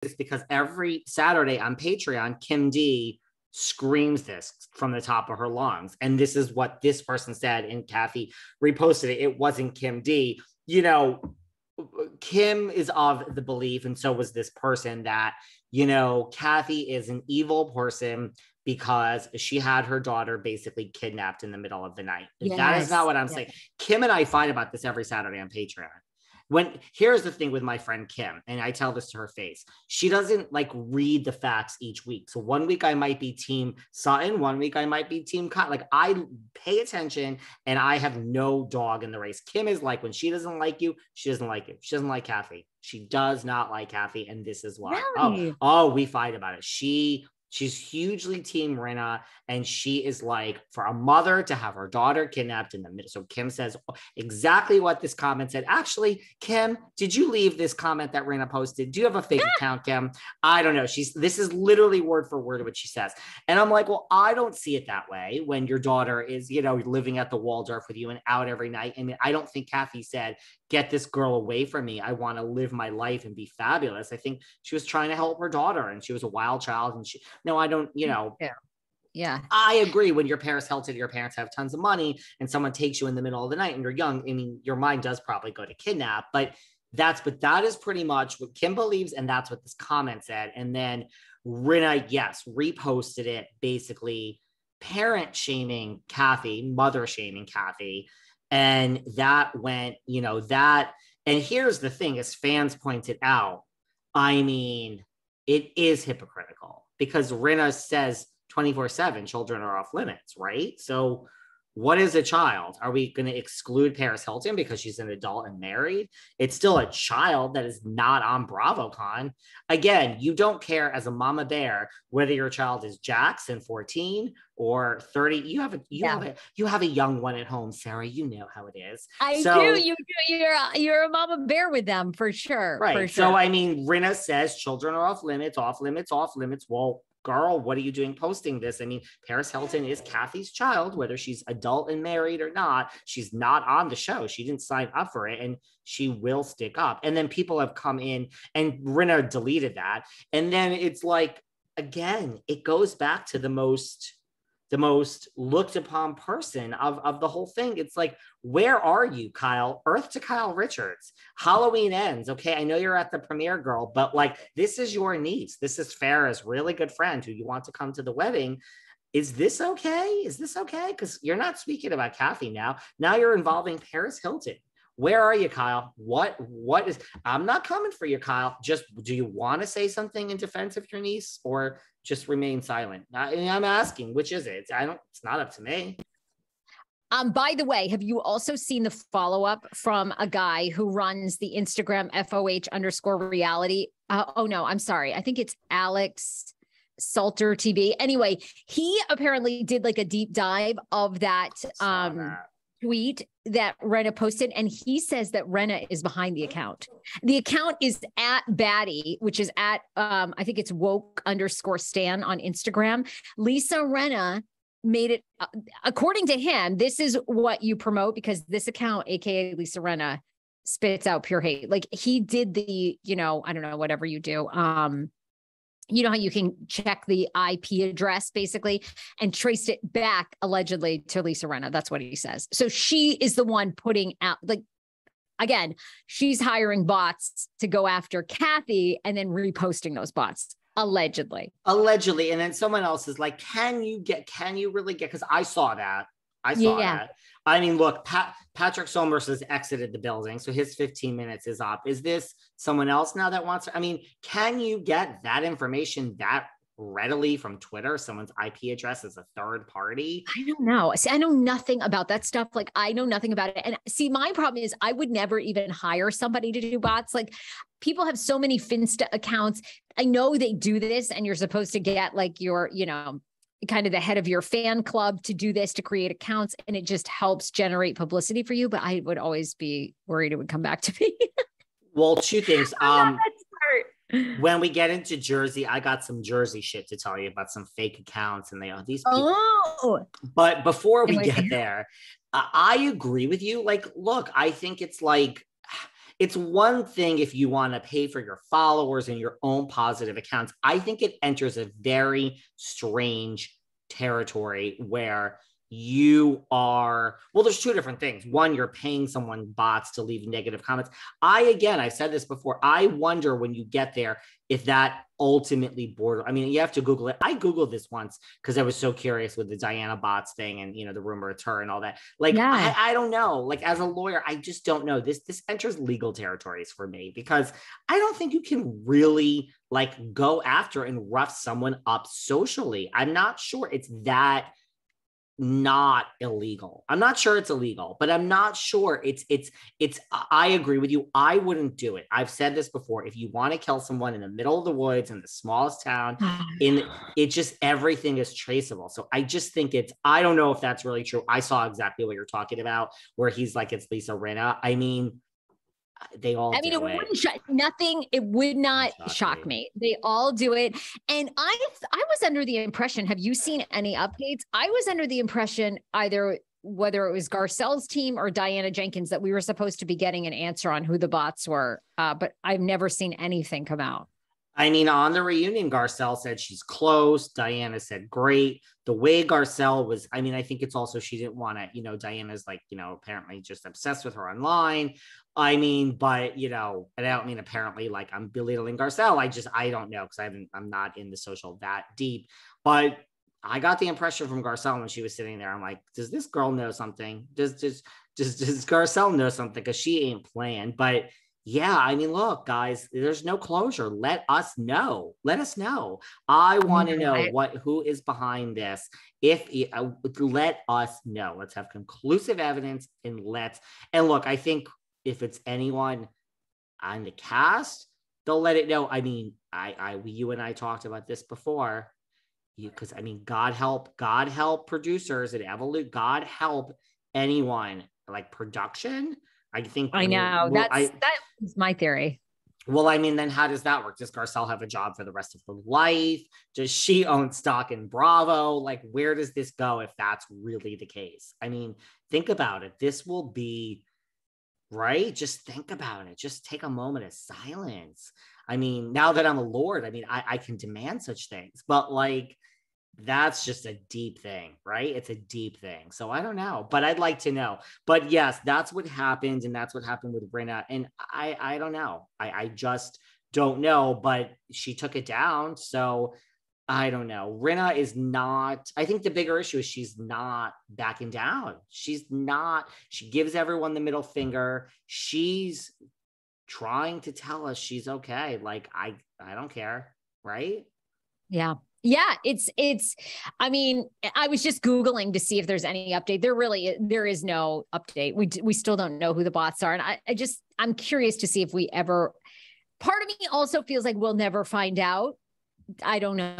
this because every Saturday on Patreon, Kim D screams this from the top of her lungs. And this is what this person said, and Kathy reposted it. It wasn't Kim D. You know, Kim is of the belief, and so was this person, that, you know, Kathy is an evil person because she had her daughter basically kidnapped in the middle of the night. Yes. That is not what I'm saying. Kim and I fight about this every Saturday on Patreon. Here's the thing with my friend Kim, and I tell this to her face, she doesn't like read the facts each week. So one week I might be team Sutton, one week I might be team Con. Like, I pay attention and I have no dog in the race. Kim is like, when she doesn't like you, she doesn't like you. She doesn't like Kathy. She does not like Kathy, and this is why. Really? Oh, we fight about it. She's hugely team Rinna, and she is like, for a mother to have her daughter kidnapped in the middle. So Kim says exactly what this comment said. Actually, Kim, did you leave this comment that Rinna posted? Do you have a fake account, Kim? I don't know. This is literally word for word what she says. And I'm like, well, I don't see it that way when your daughter is, you know, living at the Waldorf with you and out every night. I mean, I don't think Kathy said, get this girl away from me. I want to live my life and be fabulous. I think she was trying to help her daughter, and she was a wild child. And no, I don't, you know. Yeah. I agree. When your parents have tons of money and someone takes you in the middle of the night and you're young, I mean, your mind does probably go to kidnap, but that is pretty much what Kim believes. And that's what this comment said. And then Rinna, yes, reposted it, basically parent shaming Kathy, mother shaming Kathy. And that went, you know, that, and here's the thing, as fans pointed out, I mean, it is hypocritical because Rinna says 24/7 children are off limits, right? So what is a child? Are we going to exclude Paris Hilton because she's an adult and married? It's still a child that is not on BravoCon. Again, you don't care as a mama bear whether your child is Jackson 14 or 30. You have a young one at home, Sarah. You know how it is. I do. You're a mama bear with them for sure. Right. For sure. So I mean, Rinna says children are off limits, off limits, off limits. Well, girl, what are you doing posting this? I mean, Paris Hilton is Kathy's child, whether she's adult and married or not. She's not on the show. She didn't sign up for it, and she will stick up. And then people have come in, and Rinna deleted that. And then it's like, again, it goes back to the most looked upon person of the whole thing. It's like, where are you, Kyle? Earth to Kyle Richards. Halloween ends. Okay, I know you're at the premiere, girl, but like, this is your niece. This is Farrah's really good friend who you want to come to the wedding. Is this okay? Is this okay? Because you're not speaking about Kathy now. Now you're involving Paris Hilton. Where are you, Kyle? What is, I'm not coming for you, Kyle. Just, do you want to say something in defense of your niece, or just remain silent? I'm asking, which is it? It's not up to me. By the way, have you also seen the follow-up from a guy who runs the Instagram FOH_reality? Oh no, I'm sorry. I think it's Alex Salter TV. Anyway, he apparently did like a deep dive of that tweet that Rinna posted, and he says that Rinna is behind the account. The account is at Batty, which is at I think it's woke_stan on Instagram. Lisa Rinna made it, according to him, this is what you promote because this account, aka Lisa Rinna, spits out pure hate. Like, he did the, you know, I don't know, whatever you do. You know how you can check the IP address basically and trace it back allegedly to Lisa Rinna. That's what he says. So she is the one putting out, like, again, she's hiring bots to go after Kathy and then reposting those bots. Allegedly. And then someone else is like, can you really get, because I saw that. that. I mean, look, Patrick Somers has exited the building, so his 15 minutes is up. Is this someone else now that wants to? I mean, can you get that information that readily from Twitter? Someone's IP address is a third party? I don't know. See, I know nothing about that stuff. Like, I know nothing about it. And see, my problem is I would never even hire somebody to do bots. Like, people have so many Finsta accounts. I know they do this, and you're supposed to get like your, you know, kind of the head of your fan club to do this, to create accounts, and it just helps generate publicity for you. But I would always be worried it would come back to me. Well, two things. When we get into Jersey, I got some Jersey shit to tell you about some fake accounts, and these people. Oh. But before we get there, I agree with you. Like, look, I think it's like, it's one thing if you want to pay for your followers and your own positive accounts. I think it enters a very strange territory where you are, well, there's two different things. One, you're paying someone bots to leave negative comments. I've said this before, I wonder when you get there if that ultimately border, I mean, you have to Google it. I Googled this once because I was so curious with the Diana bots thing and, the rumor it's her and all that. Like, Yeah. I don't know. Like, as a lawyer, I just don't know. This enters legal territories for me because I don't think you can really like go after and rough someone up socially. I'm not sure it's that not illegal. I'm not sure it's illegal, but I'm not sure it's I agree with you. I wouldn't do it. I've said this before. If you want to kill someone in the middle of the woods in the smallest town, it just everything is traceable. So I just think I don't know if that's really true. I saw exactly what you're talking about where he's like, it's Lisa Rinna. I mean, they all do it wouldn't nothing. It would not shock me. They all do it. And I was under the impression, have you seen any updates? I was under the impression either whether it was Garcelle's team or Diana Jenkins that we were supposed to be getting an answer on who the bots were. But I've never seen anything come out. I mean, on the reunion, Garcelle said she's close. Diana said great. The way Garcelle was, I mean, I think it's also she didn't want to, Diana's like, apparently just obsessed with her online. I mean, but, and I don't mean apparently like I'm belittling Garcelle. I don't know because I'm not in the social that deep. But I got the impression from Garcelle when she was sitting there. I'm like, does this girl know something? Does Garcelle know something? Because she ain't playing. But yeah, I mean, look, guys, there's no closure. Let us know. Let us know. I want to know who is behind this. Let us know. Let's have conclusive evidence and look, I think if it's anyone on the cast, they'll let it know. I mean, you and I talked about this before. Because I mean, God help producers at Evolute. God help anyone like production. I think I know that was my theory. Well, I mean, then how does that work? Does Garcelle have a job for the rest of her life? Does she own stock in Bravo? Like, where does this go if that's really the case? I mean, think about it. This will be right. Just think about it. Just take a moment of silence. I mean, now that I'm a lord, I mean, I can demand such things, but like, that's just a deep thing, right? It's a deep thing. So I don't know, but I'd like to know. But yes, that's what happened. And that's what happened with Rinna. And I don't know. I just don't know, but she took it down. So I don't know. Rinna is not, I think the bigger issue is she's not backing down. She gives everyone the middle finger. She's trying to tell us she's okay. Like, I don't care. Right? Yeah. Yeah, I mean, I was just Googling to see if there's any update. There is no update. We still don't know who the bots are. And I'm curious to see if part of me also feels like we'll never find out. I don't know